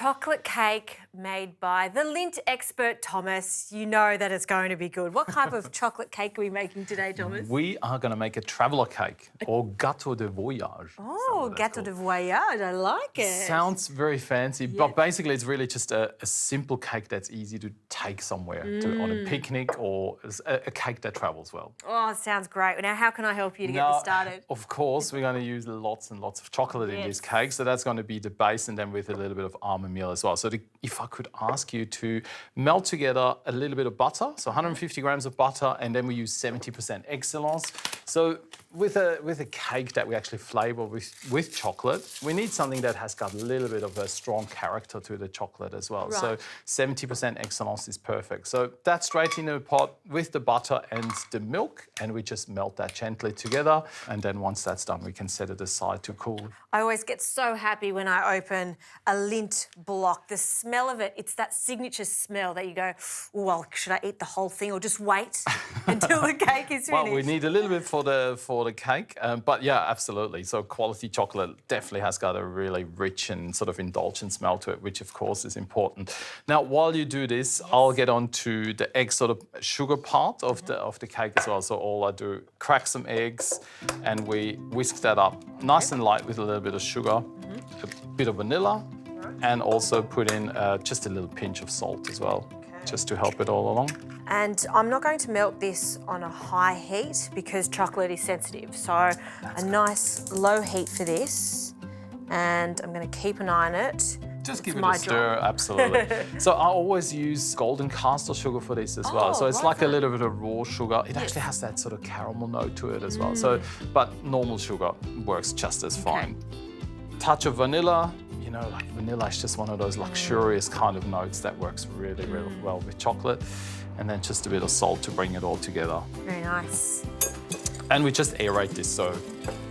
chocolate cake made by the Lindt expert Thomas. You know that it's going to be good. What type of chocolate cake are we making today, Thomas? We are going to make a traveller cake or gâteau de voyage. Oh, gâteau de voyage. I like it. Sounds very fancy, but basically it's really just a simple cake that's easy to take somewhere on a picnic or a cake that travels well. Oh, sounds great. Now, how can I help you to get this started? Of course, we're going to use lots and lots of chocolate in this cake, so that's going to be the base, and then with a little bit of almond meal as well. So if I could ask you to melt together a little bit of butter, so 150 grams of butter, and then we use 70% excellence. So with a cake that we actually flavour with chocolate, we need something that has got a little bit of a strong character to the chocolate as well. Right. So 70% excellence is perfect. So that's straight in the pot with the butter and the milk, and we just melt that gently together. And then once that's done, we can set it aside to cool. I always get so happy when I open a Lindt block. The smell of it, it's that signature smell that you go, well, should I eat the whole thing or just wait until the cake is finished? Well, we need a little bit for the cake, but yeah, absolutely. So quality chocolate definitely has got a really rich and sort of indulgent smell to it, which of course is important. Now, while you do this, I'll get on to the egg sort of sugar part of the cake as well. So all I do, crack some eggs, and we whisk that up nice and light with a little bit of sugar, a bit of vanilla, and also put in just a little pinch of salt as well, just to help it all along. And I'm not going to melt this on a high heat because chocolate is sensitive. So a nice low heat for this, and I'm going to keep an eye on it. Just give it a stir, absolutely. So I always use golden castor sugar for this as well. So it's like a little bit of raw sugar. It actually has that sort of caramel note to it as well. So, but normal sugar works just as fine. Touch of vanilla. You know, like vanilla is just one of those luxurious kind of notes that works really, really well with chocolate. And then just a bit of salt to bring it all together. Very nice. And we just aerate this, so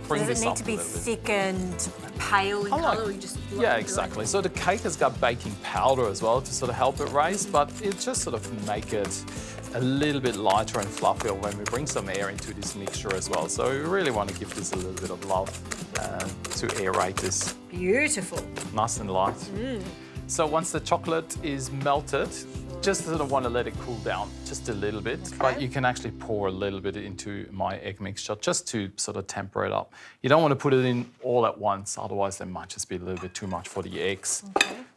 bring this up a little bit. Does it need to be thick and pale in colour, or you just Yeah, exactly. So the cake has got baking powder as well to sort of help it rise, but it just sort of make it a little bit lighter and fluffier when we bring some air into this mixture as well. So we really want to give this a little bit of love to aerate this. Beautiful. Nice and light. So once the chocolate is melted, just sort of want to let it cool down just a little bit, but you can actually pour a little bit into my egg mixture just to sort of temper it up. You don't want to put it in all at once, otherwise there might just be a little bit too much for the eggs.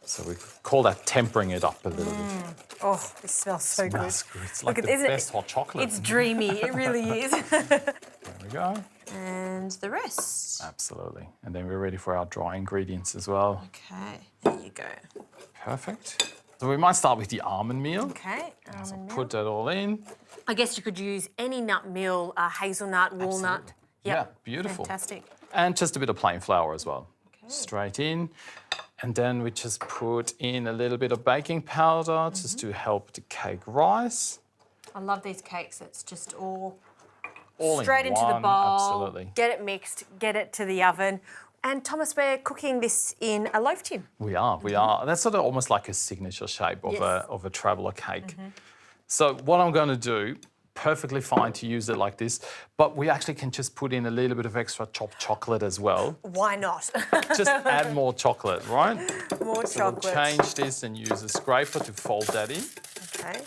So we call that tempering it up a little bit. Oh, this smells so good. It smells good. It's like the best hot chocolate. It's dreamy, it really is. There we go. And the rest. Absolutely. And then we're ready for our dry ingredients as well. Okay, there you go. Perfect. So we might start with the almond meal. Okay, almond meal. Put that all in. I guess you could use any nut meal, hazelnut, walnut. Absolutely. Yeah, beautiful. Fantastic. And just a bit of plain flour as well. Straight in. And then we just put in a little bit of baking powder just to help the cake rise. I love these cakes. It's just all straight into the bowl. Absolutely. Get it mixed, get it to the oven. And Thomas, we're cooking this in a loaf tin. We are. That's sort of almost like a signature shape of a traveller cake. So what I'm going to do, perfectly fine to use it like this, but we actually can just put in a little bit of extra chopped chocolate as well. Why not? Just add more chocolate, right? More chocolate. We'll change this and use a scraper to fold that in. Okay.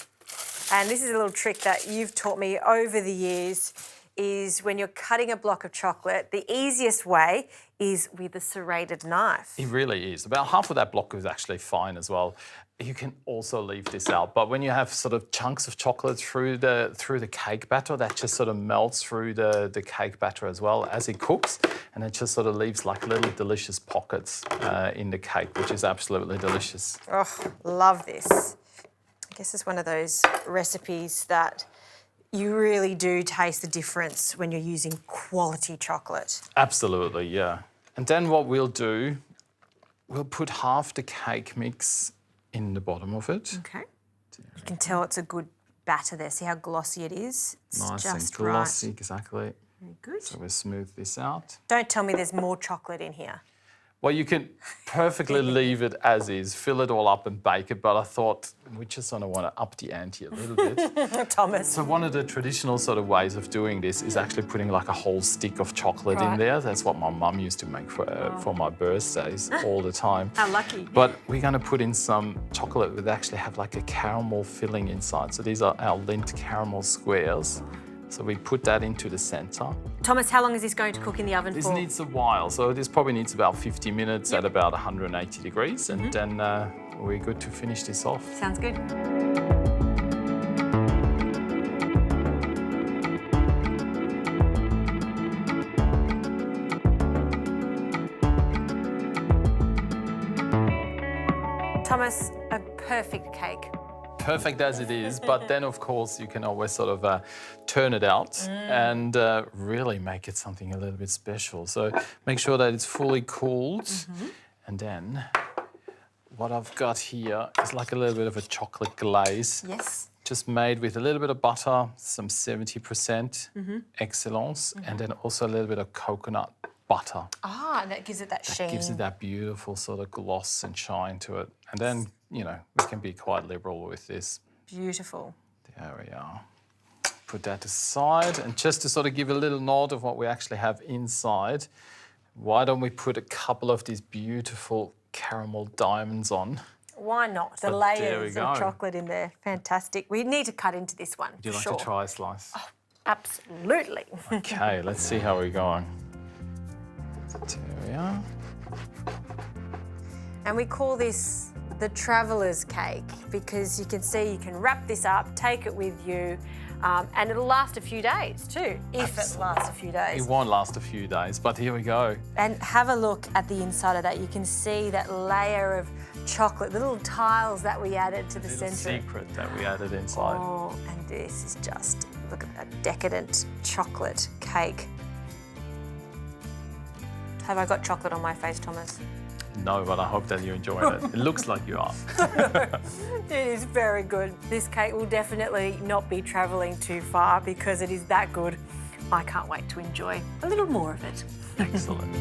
And this is a little trick that you've taught me over the years, is when you're cutting a block of chocolate, the easiest way is with a serrated knife. It really is. About half of that block is actually fine as well. You can also leave this out, but when you have sort of chunks of chocolate through the cake batter, that just sort of melts through the cake batter as well as it cooks, and it just sort of leaves like little delicious pockets in the cake, which is absolutely delicious. Oh, love this. I guess it's one of those recipes that you really do taste the difference when you're using quality chocolate. Absolutely, yeah. And then what we'll do, we'll put half the cake mix in the bottom of it. Okay. You can tell it's a good batter there. See how glossy it is? It's nice just and glossy, right. exactly. Very good. So we'll smooth this out. Don't tell me there's more chocolate in here. Well, you can perfectly leave it as is, fill it all up and bake it, but I thought we just sort of want to up the ante a little bit. Thomas. So one of the traditional sort of ways of doing this is actually putting like a whole stick of chocolate in there. That's what my mum used to make for my birthdays all the time. How lucky. But we're going to put in some chocolate that actually have like a caramel filling inside. So these are our Lindt caramel squares. So we put that into the centre. Thomas, how long is this going to cook in the oven This for? needs a while, so this probably needs about 50 minutes at about 180 degrees, and then we're good to finish this off. Sounds good. Thomas, a perfect cake. Perfect as it is, but then of course you can always sort of turn it out and really make it something a little bit special. So make sure that it's fully cooled, and then what I've got here is like a little bit of a chocolate glaze. Yes. Just made with a little bit of butter, some 70% excellence, and then also a little bit of coconut butter. Ah, and that gives it that sheen. Gives it that beautiful sort of gloss and shine to it. And then, you know, we can be quite liberal with this. Beautiful. There we are. Put that aside, and just to sort of give a little nod of what we actually have inside, why don't we put a couple of these beautiful caramel diamonds on? Why not? The So there we layers go. of chocolate in there. Fantastic. We need to cut into this one. Would you like sure. to try a slice? Oh, absolutely. Okay, let's see how we're going. There we are. And we call this the traveller's cake because you can see you can wrap this up, take it with you, and it'll last a few days too, if it lasts a few It days. won't last a few days, but here we go. And have a look at the inside of that. You can see that layer of chocolate, the little tiles that we added to the Little centre. secret that we added inside. Oh, and this is just, look at that decadent chocolate cake. Have I got chocolate on my face, Thomas? No, but I hope that you're enjoying it. It looks like you are. It is very good. This cake will definitely not be travelling too far because it is that good. I can't wait to enjoy a little more of it. Excellent.